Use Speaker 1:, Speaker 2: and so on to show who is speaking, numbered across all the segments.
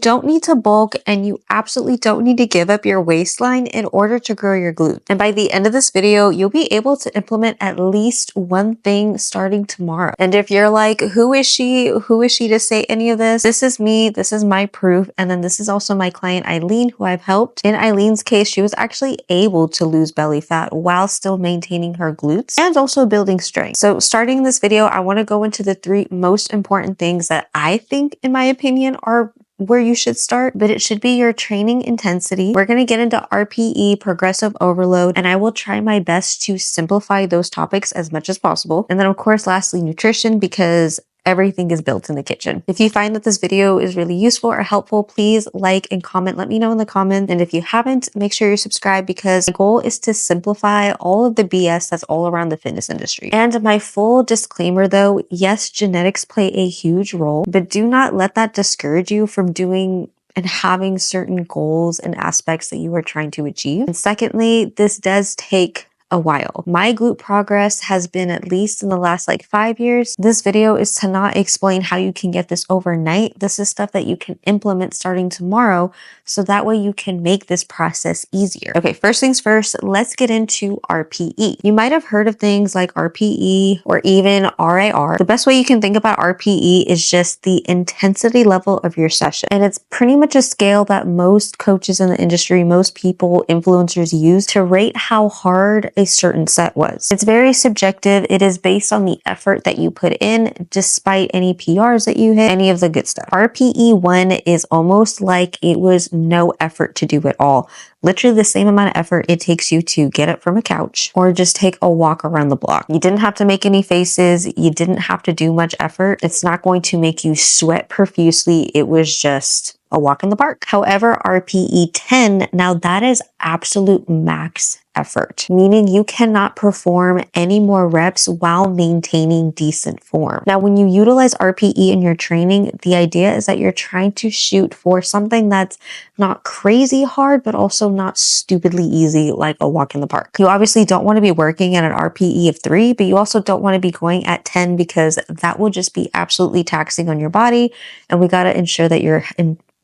Speaker 1: don't need to bulk, and you absolutely don't need to give up your waistline in order to grow your glute. And by the end of this video, you'll be able to implement at least one thing starting tomorrow. And if you're like, who is she? Who is she to say any of this? This is me. This is my proof. And then this is also my client, Ailene, who I've helped. In Aileen's case, she was actually able to lose belly fat while still maintaining her glutes and also building strength. So starting this video, I want to go into the 3 most important things that I think, in my opinion, are where you should start, but it should be your training intensity. We're going to get into RPE, progressive overload, and I will try my best to simplify those topics as much as possible. And then of course, lastly, nutrition, because everything is built in the kitchen. If you find that this video is really useful or helpful, please like and comment. Let me know in the comments. And if you haven't, make sure you're subscribed, because my goal is to simplify all of the BS that's all around the fitness industry. And my full disclaimer though, yes, genetics play a huge role, but do not let that discourage you from doing and having certain goals and aspects that you are trying to achieve. And secondly, this does take a while. My glute progress has been at least in the last 5 years. This video is to not explain how you can get this overnight. This is stuff that you can implement starting tomorrow, so that way you can make this process easier. Okay, first things first, let's get into RPE. You might have heard of things like RPE or even RIR. The best way you can think about RPE is just the intensity level of your session. And it's pretty much a scale that most coaches in the industry, most people, influencers use to rate how hard a certain set was. It's very subjective. It is based on the effort that you put in, despite any PRs that you hit, any of the good stuff. RPE 1 is almost like it was no effort to do at all. Literally the same amount of effort it takes you to get up from a couch or just take a walk around the block. You didn't have to make any faces. You didn't have to do much effort. It's not going to make you sweat profusely. It was just a walk in the park. However, RPE 10, now that is absolute max effort, meaning you cannot perform any more reps while maintaining decent form. Now, when you utilize RPE in your training, the idea is that you're trying to shoot for something that's not crazy hard, but also not stupidly easy, like a walk in the park. You obviously don't want to be working at an RPE of 3, but you also don't want to be going at 10, because that will just be absolutely taxing on your body. And we got to ensure that you're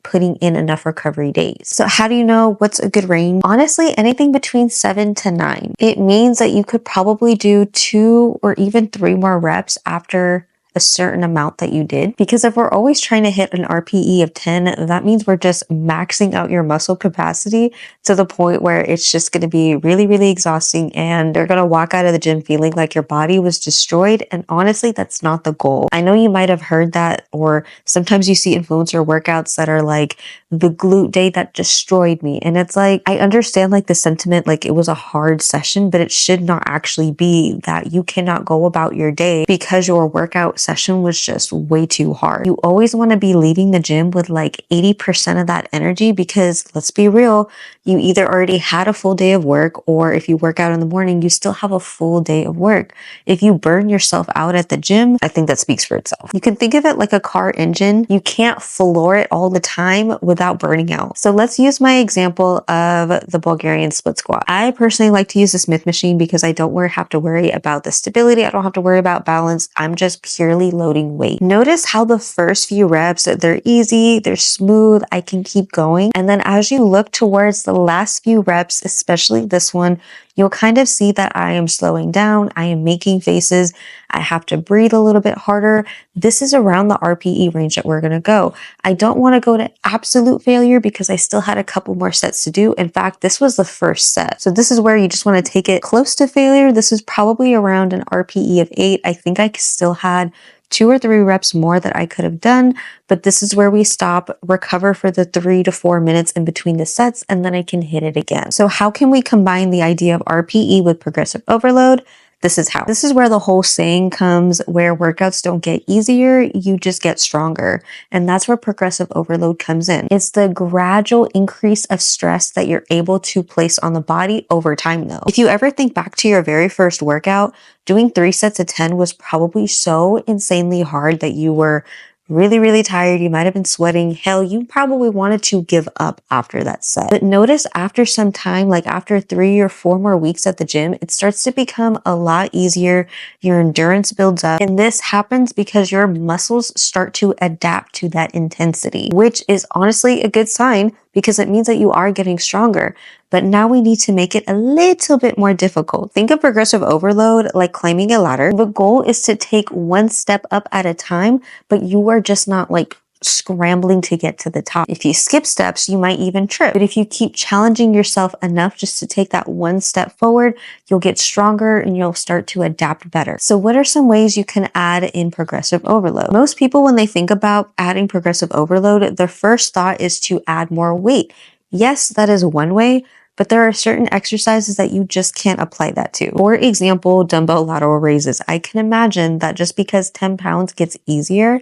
Speaker 1: putting in enough recovery days. So how do you know what's a good range? Honestly, anything between 7 to 9. It means that you could probably do 2 or even 3 more reps after a certain amount that you did. Because if we're always trying to hit an RPE of 10, that means we're just maxing out your muscle capacity to the point where it's just going to be really, really exhausting, and you're going to walk out of the gym feeling like your body was destroyed. And honestly, that's not the goal. I know you might have heard that, or sometimes you see influencer workouts that are like the glute day that destroyed me. And it's like, I understand the sentiment, it was a hard session, but it should not actually be that. You cannot go about your day because your workout session was just way too hard. You always want to be leaving the gym with 80% of that energy, because let's be real, you either already had a full day of work, or if you work out in the morning, you still have a full day of work. If you burn yourself out at the gym, I think that speaks for itself. You can think of it like a car engine. You can't floor it all the time without burning out. So let's use my example of the Bulgarian split squat. I personally like to use the Smith machine because I don't have to worry about the stability. I don't have to worry about balance. I'm just purely loading weight. Notice how the first few reps, they're easy, they're smooth, I can keep going. And then as you look towards the last few reps, especially this one, you'll kind of see that I am slowing down. I am making faces. I have to breathe a little bit harder. This is around the RPE range that we're going to go. I don't want to go to absolute failure because I still had a couple more sets to do. In fact, this was the first set. So this is where you just want to take it close to failure. This is probably around an RPE of 8. I think I still had 2 or 3 reps more that I could have done, but this is where we stop, recover for the 3 to 4 minutes in between the sets, and then I can hit it again. So how can we combine the idea of RPE with progressive overload? This is how. This is where the whole saying comes, where workouts don't get easier, you just get stronger. And that's where progressive overload comes in. It's the gradual increase of stress that you're able to place on the body over time though. If you ever think back to your very first workout, doing 3 sets of 10 was probably so insanely hard that you were really, really tired. You might have been sweating. Hell, you probably wanted to give up after that set. But notice after some time, like after 3 or 4 more weeks at the gym, it starts to become a lot easier. Your endurance builds up. And this happens because your muscles start to adapt to that intensity, which is honestly a good sign because it means that you are getting stronger. But now we need to make it a little bit more difficult. Think of progressive overload like climbing a ladder. The goal is to take one step up at a time, but you are just not like scrambling to get to the top. If you skip steps, you might even trip. But if you keep challenging yourself enough just to take that one step forward, you'll get stronger and you'll start to adapt better. So what are some ways you can add in progressive overload? Most people, when they think about adding progressive overload, their first thought is to add more weight. Yes, that is one way, but there are certain exercises that you just can't apply that to. For example, dumbbell lateral raises. I can imagine that just because 10 pounds gets easier,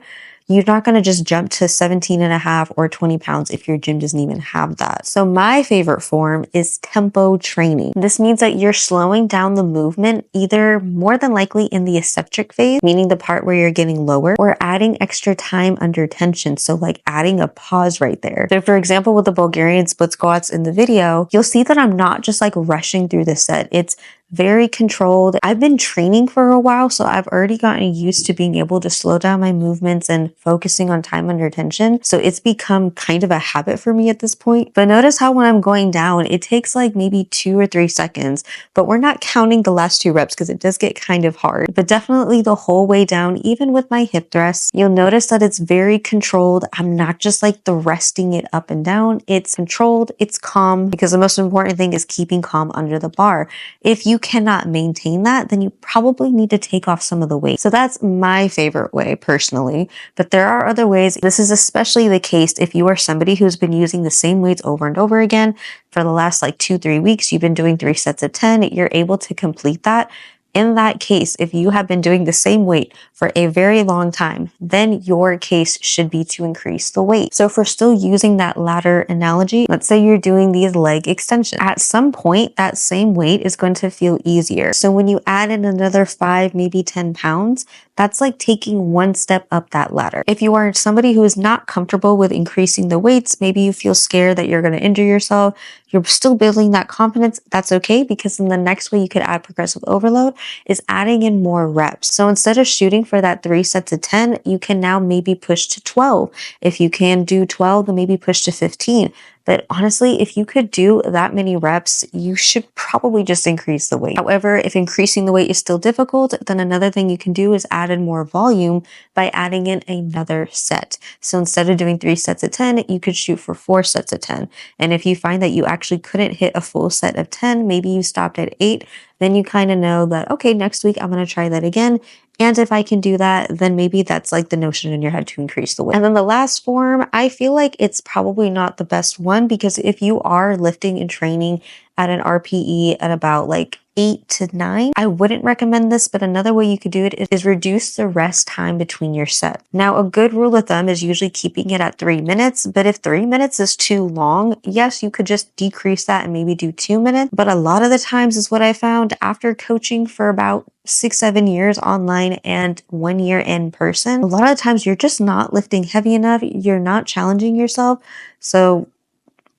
Speaker 1: you're not going to just jump to 17.5 or 20 pounds if your gym doesn't even have that. So my favorite form is tempo training. This means that you're slowing down the movement, either more than likely in the eccentric phase, meaning the part where you're getting lower, or adding extra time under tension. So like adding a pause right there. So for example, with the Bulgarian split squats in the video, you'll see that I'm not just like rushing through the set. It's very controlled. I've been training for a while, so I've already gotten used to being able to slow down my movements and focusing on time under tension. So it's become kind of a habit for me at this point. But notice how when I'm going down, it takes like maybe 2 or 3 seconds, but we're not counting the last 2 reps because it does get kind of hard. But definitely the whole way down, even with my hip thrusts, you'll notice that it's very controlled. I'm not just like thrusting it up and down. It's controlled, it's calm, because the most important thing is keeping calm under the bar. If you cannot maintain that, then you probably need to take off some of the weight. So that's my favorite way personally, but there are other ways. This is especially the case if you are somebody who's been using the same weights over and over again for the last like 2-3 weeks. You've been doing 3 sets of 10. You're able to complete that. In that case, if you have been doing the same weight for a very long time, then your case should be to increase the weight. So if we're still using that ladder analogy, let's say you're doing these leg extensions. At some point, that same weight is going to feel easier. So when you add in another 5, maybe 10 pounds, that's like taking one step up that ladder. If you are somebody who is not comfortable with increasing the weights, maybe you feel scared that you're going to injure yourself, you're still building that confidence, that's okay, because then the next way you could add progressive overload is adding in more reps. So instead of shooting for that 3 sets of 10, you can now maybe push to 12. If you can do 12, then maybe push to 15. But honestly, if you could do that many reps, you should probably just increase the weight. However, if increasing the weight is still difficult, then another thing you can do is add in more volume by adding in another set. So instead of doing 3 sets of 10, you could shoot for 4 sets of 10. And if you find that you actually couldn't hit a full set of 10, maybe you stopped at 8, then you kind of know that, okay, next week I'm going to try that again. And if I can do that, then maybe that's like the notion in your head to increase the weight. And then the last form, I feel like it's probably not the best one, because if you are lifting and training at an RPE at about like 8 to 9, I wouldn't recommend this, but another way you could do it is reduce the rest time between your sets. Now, a good rule of thumb is usually keeping it at 3 minutes, but if 3 minutes is too long, yes, you could just decrease that and maybe do 2 minutes. But a lot of the times is what I found after coaching for about 6-7 years online and 1 year in person, a lot of the times you're just not lifting heavy enough. You're not challenging yourself. So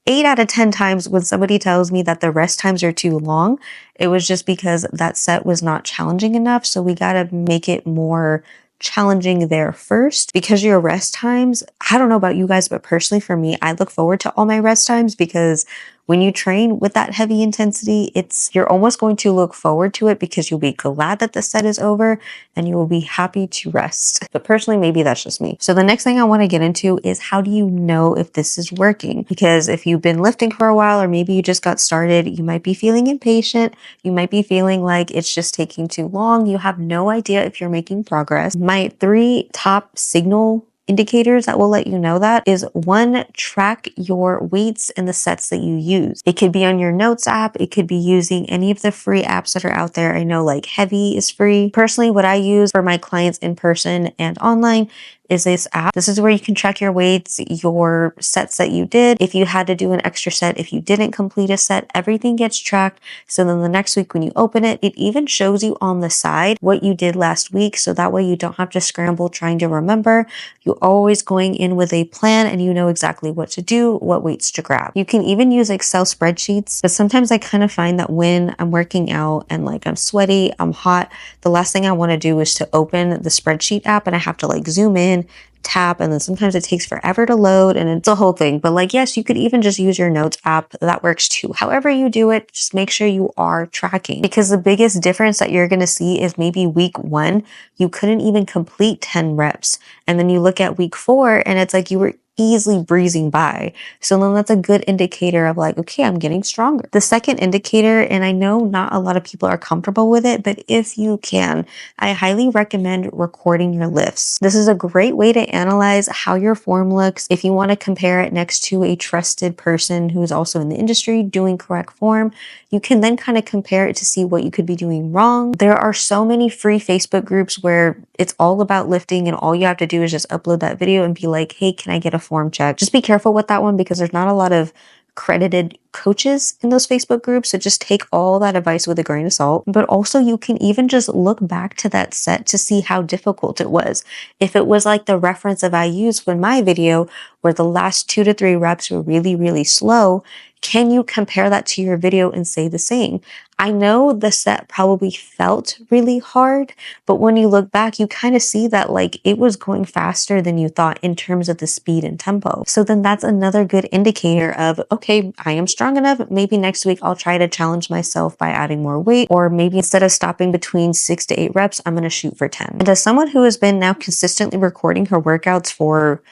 Speaker 1: 8 out of 10 times when somebody tells me that the rest times are too long, it was just because that set was not challenging enough. So we got to make it more challenging there first, because your rest times, I don't know about you guys, but personally for me, I look forward to all my rest times, because when you train with that heavy intensity, you're almost going to look forward to it because you'll be glad that the set is over and you will be happy to rest. But personally, maybe that's just me. So the next thing I want to get into is, how do you know if this is working? Because if you've been lifting for a while, or maybe you just got started, you might be feeling impatient. You might be feeling like it's just taking too long. You have no idea if you're making progress. My 3 top signal indicators that will let you know that is: 1, track your weights and the sets that you use. It could be on your notes app. It could be using any of the free apps that are out there. I know like Heavy is free. Personally, what I use for my clients in person and online is this app. This is where you can track your weights, your sets that you did. If you had to do an extra set, if you didn't complete a set, everything gets tracked. So then the next week when you open it, it even shows you on the side what you did last week. So that way you don't have to scramble trying to remember. You're always going in with a plan and you know exactly what to do, what weights to grab. You can even use Excel spreadsheets, but sometimes I kind of find that when I'm working out and like I'm sweaty, I'm hot, the last thing I want to do is to open the spreadsheet app and I have to like zoom in, tap, and then sometimes it takes forever to load and it's a whole thing. But like, yes, you could even just use your notes app. That works too. However you do it, just make sure you are tracking, because the biggest difference that you're going to see is maybe week 1, you couldn't even complete 10 reps. And then you look at week 4 and it's like you were easily breezing by. So then that's a good indicator of like, okay, I'm getting stronger. The second indicator, and I know not a lot of people are comfortable with it, but if you can, I highly recommend recording your lifts. This is a great way to analyze how your form looks. If you want to compare it next to a trusted person who's also in the industry doing correct form, you can then kind of compare it to see what you could be doing wrong. There are so many free Facebook groups where it's all about lifting and all you have to do is just upload that video and be like, hey, can I get a form check? Just be careful with that one because there's not a lot of credited coaches in those Facebook groups. So just take all that advice with a grain of salt. But also you can even just look back to that set to see how difficult it was. If it was like the reference that I used in my video where the last 2 to 3 reps were really, really slow, can you compare that to your video and say the same? I know the set probably felt really hard, but when you look back, you kind of see that like it was going faster than you thought in terms of the speed and tempo. So then that's another good indicator of, okay, I am strong enough. Maybe next week I'll try to challenge myself by adding more weight, or maybe instead of stopping between 6 to 8 reps, I'm going to shoot for 10. And as someone who has been now consistently recording her workouts for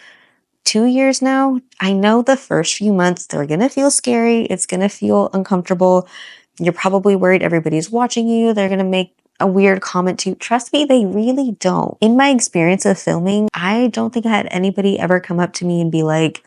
Speaker 1: 2 years now, I know the first few months they're going to feel scary. It's going to feel uncomfortable. You're probably worried everybody's watching you. They're going to make a weird comment to you. Trust me, they really don't. In my experience of filming, I don't think I had anybody ever come up to me and be like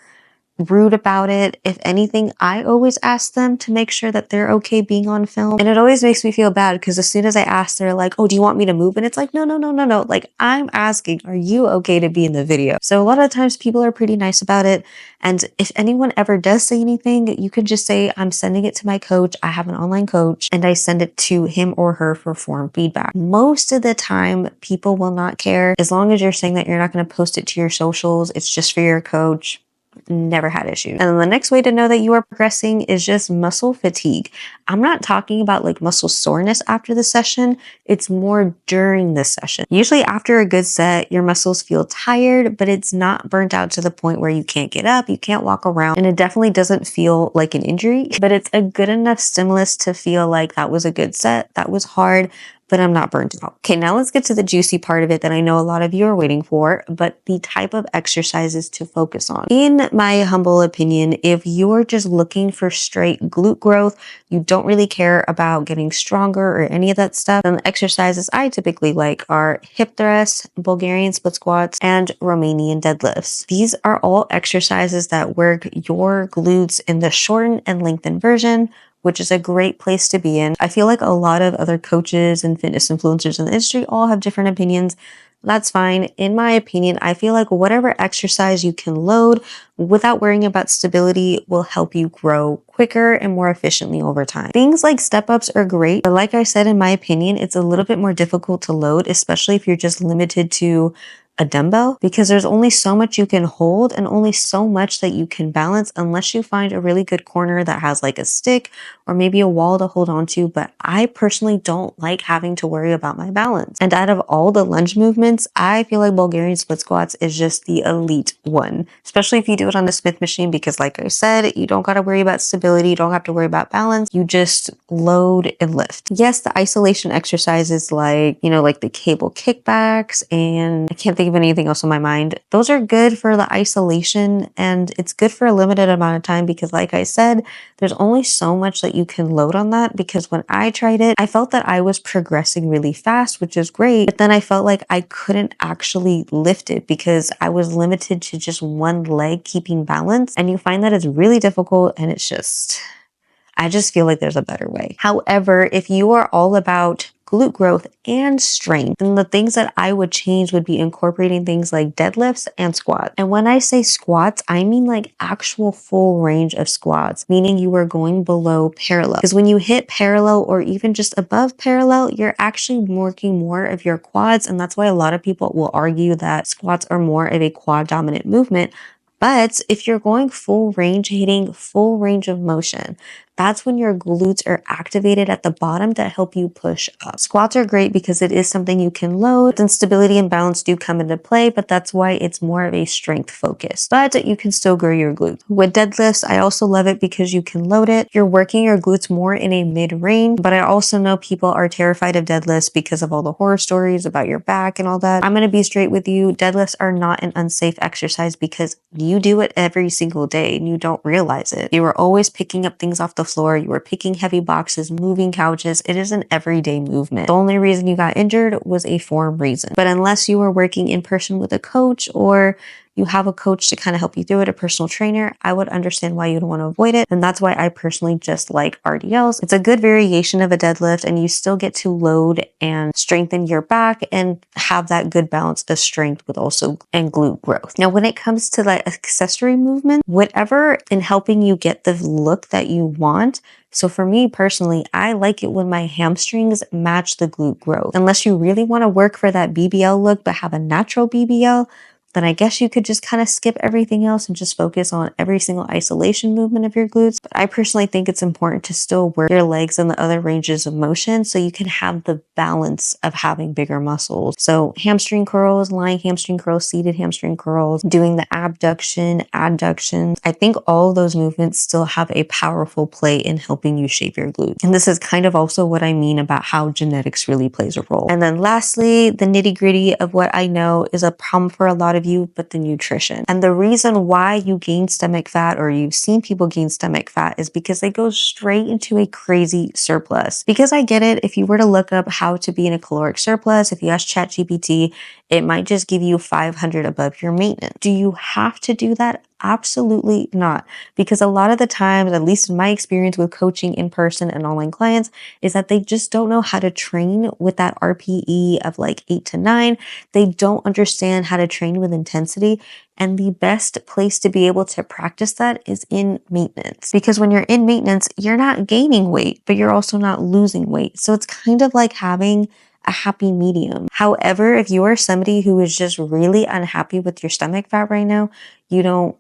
Speaker 1: rude about it. If anything, I always ask them to make sure that they're okay being on film. And it always makes me feel bad because as soon as I ask, they're like, oh, do you want me to move? And it's like, no, no, no, no, no. Like I'm asking, are you okay to be in the video? So a lot of times people are pretty nice about it. And if anyone ever does say anything, you can just say, I'm sending it to my coach. I have an online coach and I send it to him or her for form feedback. Most of the time, people will not care as long as you're saying that you're not going to post it to your socials. It's just for your coach. Never had issues. And then the next way to know that you are progressing is just muscle fatigue. I'm not talking about like muscle soreness after the session. It's more during the session. Usually after a good set, your muscles feel tired, but it's not burnt out to the point where you can't get up, you can't walk around, and it definitely doesn't feel like an injury, but it's a good enough stimulus to feel like that was a good set, that was hard, but I'm not burnt out. Okay, now let's get to the juicy part of it that I know a lot of you are waiting for, but the type of exercises to focus on. In my humble opinion, if you're just looking for straight glute growth, you don't really care about getting stronger or any of that stuff, then the exercises I typically like are hip thrusts, Bulgarian split squats, and Romanian deadlifts. These are all exercises that work your glutes in the shortened and lengthened version, which is a great place to be in. I feel like a lot of other coaches and fitness influencers in the industry all have different opinions. That's fine. In my opinion, I feel like whatever exercise you can load without worrying about stability will help you grow quicker and more efficiently over time. Things like step-ups are great, but like I said, in my opinion, it's a little bit more difficult to load, especially if you're just limited to a dumbbell, because there's only so much you can hold and only so much that you can balance unless you find a really good corner that has like a stick or maybe a wall to hold on to. But I personally don't like having to worry about my balance. And out of all the lunge movements, I feel like Bulgarian split squats is just the elite one, especially if you do it on the Smith machine, because like I said, you don't got to worry about stability. You don't have to worry about balance. You just load and lift. Yes, the isolation exercises like, like the cable kickbacks, and I can't think of anything else on my mind. Those are good for the isolation, and it's good for a limited amount of time because like I said, there's only so much that you can load on that, because when I tried it, I felt that I was progressing really fast, which is great, but then I felt like I couldn't actually lift it because I was limited to just one leg keeping balance, and you find that it's really difficult, and I just feel like there's a better way. However, if you are all about glute growth and strength. And the things that I would change would be incorporating things like deadlifts and squats. And when I say squats, I mean like actual full range of squats, meaning you are going below parallel. Because when you hit parallel or even just above parallel, you're actually working more of your quads. And that's why a lot of people will argue that squats are more of a quad dominant movement. But if you're going full range, hitting full range of motion, that's when your glutes are activated at the bottom to help you push up. Squats are great because it is something you can load, and stability and balance do come into play, but that's why it's more of a strength focus. But you can still grow your glutes. With deadlifts, I also love it because you can load it. You're working your glutes more in a mid-range, but I also know people are terrified of deadlifts because of all the horror stories about your back and all that. I'm going to be straight with you. Deadlifts are not an unsafe exercise because you do it every single day and you don't realize it. You are always picking up things off the floor. You are picking heavy boxes, moving couches. It is an everyday movement. The only reason you got injured was a form reason. But unless you are working in person with a coach or you have a coach to kind of help you through it, a personal trainer, I would understand why you'd want to avoid it. And that's why I personally just like RDLs. It's a good variation of a deadlift and you still get to load and strengthen your back and have that good balance of strength with also and glute growth. Now, when it comes to the accessory movement, whatever in helping you get the look that you want. So for me personally, I like it when my hamstrings match the glute growth. Unless you really want to work for that BBL look, but have a natural BBL, then I guess you could just kind of skip everything else and just focus on every single isolation movement of your glutes. But I personally think it's important to still work your legs and the other ranges of motion so you can have the balance of having bigger muscles. So hamstring curls, lying hamstring curls, seated hamstring curls, doing the abduction, adduction. I think all of those movements still have a powerful play in helping you shape your glutes. And this is kind of also what I mean about how genetics really plays a role. And then lastly, the nitty gritty of what I know is a problem for a lot of you, but the nutrition. And the reason why you gain stomach fat or you've seen people gain stomach fat is because they go straight into a crazy surplus. Because I get it, if you were to look up how to be in a caloric surplus, if you ask ChatGPT, it might just give you 500 above your maintenance. Do you have to do that? Absolutely not. Because a lot of the times, at least in my experience with coaching in person and online clients, is that they just don't know how to train with that RPE of like 8 to 9. They don't understand how to train with intensity. And the best place to be able to practice that is in maintenance. Because when you're in maintenance, you're not gaining weight, but you're also not losing weight. So it's kind of like having a happy medium. However, if you are somebody who is just really unhappy with your stomach fat right now, you don't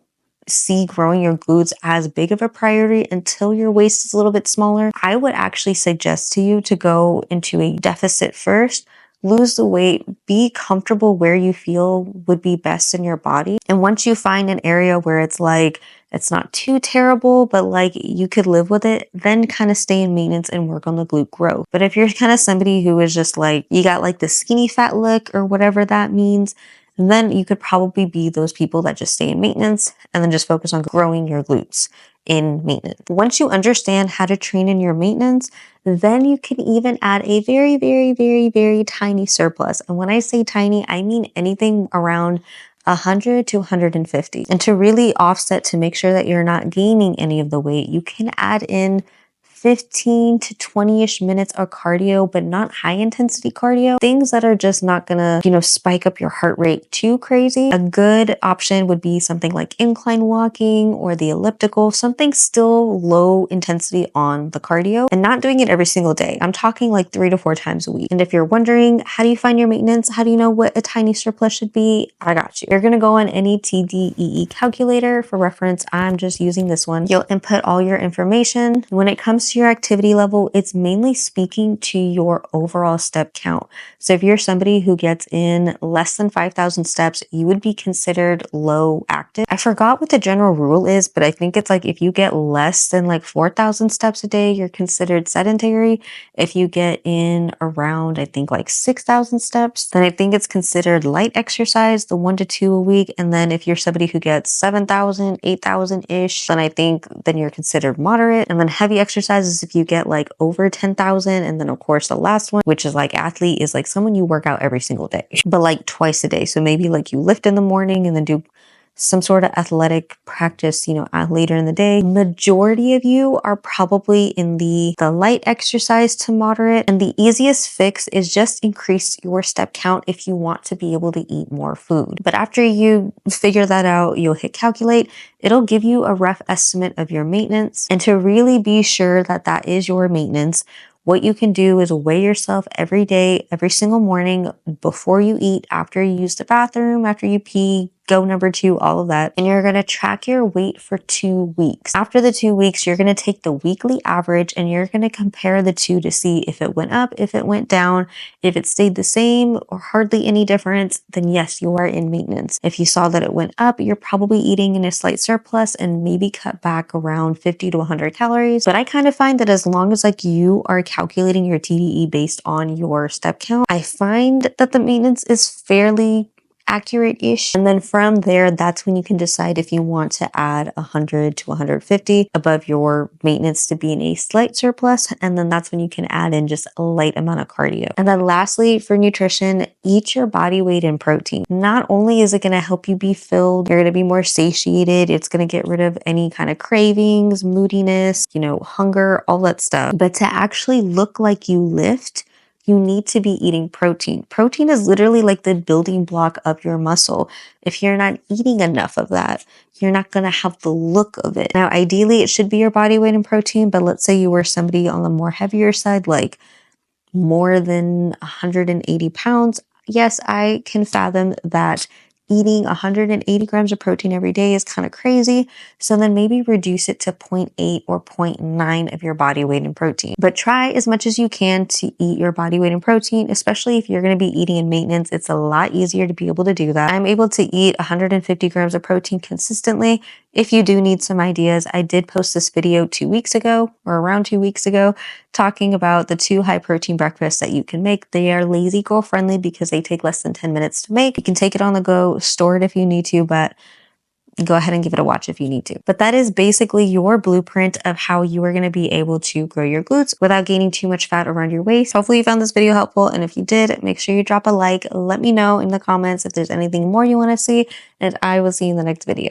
Speaker 1: see growing your glutes as big of a priority until your waist is a little bit smaller, I would actually suggest to you to go into a deficit first, lose the weight, be comfortable where you feel would be best in your body. And once you find an area where it's like, it's not too terrible, but like you could live with it, then kind of stay in maintenance and work on the glute growth. But if you're kind of somebody who is just like, you got like the skinny fat look or whatever that means, then you could probably be those people that just stay in maintenance and then just focus on growing your glutes in maintenance. Once you understand how to train in your maintenance, then you can even add a very, very, very, very tiny surplus. And when I say tiny, I mean anything around 100 to 150. And to really offset to make sure that you're not gaining any of the weight, you can add in 15 to 20-ish minutes of cardio, but not high intensity cardio. Things that are just not gonna, spike up your heart rate too crazy. A good option would be something like incline walking or the elliptical, something still low intensity on the cardio and not doing it every single day. I'm talking like 3 to 4 times a week. And if you're wondering, how do you find your maintenance? How do you know what a tiny surplus should be? I got you. You're gonna go on any TDEE calculator. For reference, I'm just using this one. You'll input all your information. When it comes to your activity level, it's mainly speaking to your overall step count. So if you're somebody who gets in less than 5,000 steps, you would be considered low active. I forgot what the general rule is, but I think it's like if you get less than like 4,000 steps a day, you're considered sedentary. If you get in around, I think like 6,000 steps, then I think it's considered light exercise, the 1 to 2 a week. And then if you're somebody who gets 7,000, 8,000-ish, then I think then you're considered moderate. And then heavy exercise is if you get like over 10,000. And then of course the last one, which is like athlete, is like someone you work out every single day, but like twice a day. So maybe like you lift in the morning and then do some sort of athletic practice, later in the day. Majority of you are probably in the light exercise to moderate. And the easiest fix is just increase your step count if you want to be able to eat more food. But after you figure that out, you'll hit calculate. It'll give you a rough estimate of your maintenance. And to really be sure that that is your maintenance, what you can do is weigh yourself every day, every single morning before you eat, after you use the bathroom, after you pee, go number 2, all of that. And you're going to track your weight for 2 weeks. After the 2 weeks, you're going to take the weekly average and you're going to compare the two to see if it went up, if it went down, if it stayed the same or hardly any difference, then yes, you are in maintenance. If you saw that it went up, you're probably eating in a slight surplus and maybe cut back around 50 to 100 calories. But I kind of find that as long as you are calculating your TDE based on your step count, I find that the maintenance is fairly accurate-ish. And then from there, that's when you can decide if you want to add 100 to 150 above your maintenance to be in a slight surplus. And then that's when you can add in just a light amount of cardio. And then lastly, for nutrition, eat your body weight in protein. Not only is it going to help you be filled, you're going to be more satiated. It's going to get rid of any kind of cravings, moodiness, hunger, all that stuff. But to actually look like you lift, you need to be eating protein. Protein is literally like the building block of your muscle. If you're not eating enough of that, you're not going to have the look of it. Now, ideally, it should be your body weight in protein, but let's say you were somebody on the more heavier side, like more than 180 pounds. Yes, I can fathom that eating 180 grams of protein every day is kind of crazy. So then maybe reduce it to 0.8 or 0.9 of your body weight in protein. But try as much as you can to eat your body weight in protein, especially if you're going to be eating in maintenance. It's a lot easier to be able to do that. I'm able to eat 150 grams of protein consistently. If you do need some ideas, I did post this video 2 weeks ago or around 2 weeks ago talking about the 2 high protein breakfasts that you can make. They are lazy girl friendly because they take less than 10 minutes to make. You can take it on the go, store it if you need to, but go ahead and give it a watch if you need to. But that is basically your blueprint of how you are going to be able to grow your glutes without gaining too much fat around your waist. Hopefully you found this video helpful. And if you did, make sure you drop a like. Let me know in the comments if there's anything more you want to see, and I will see you in the next video.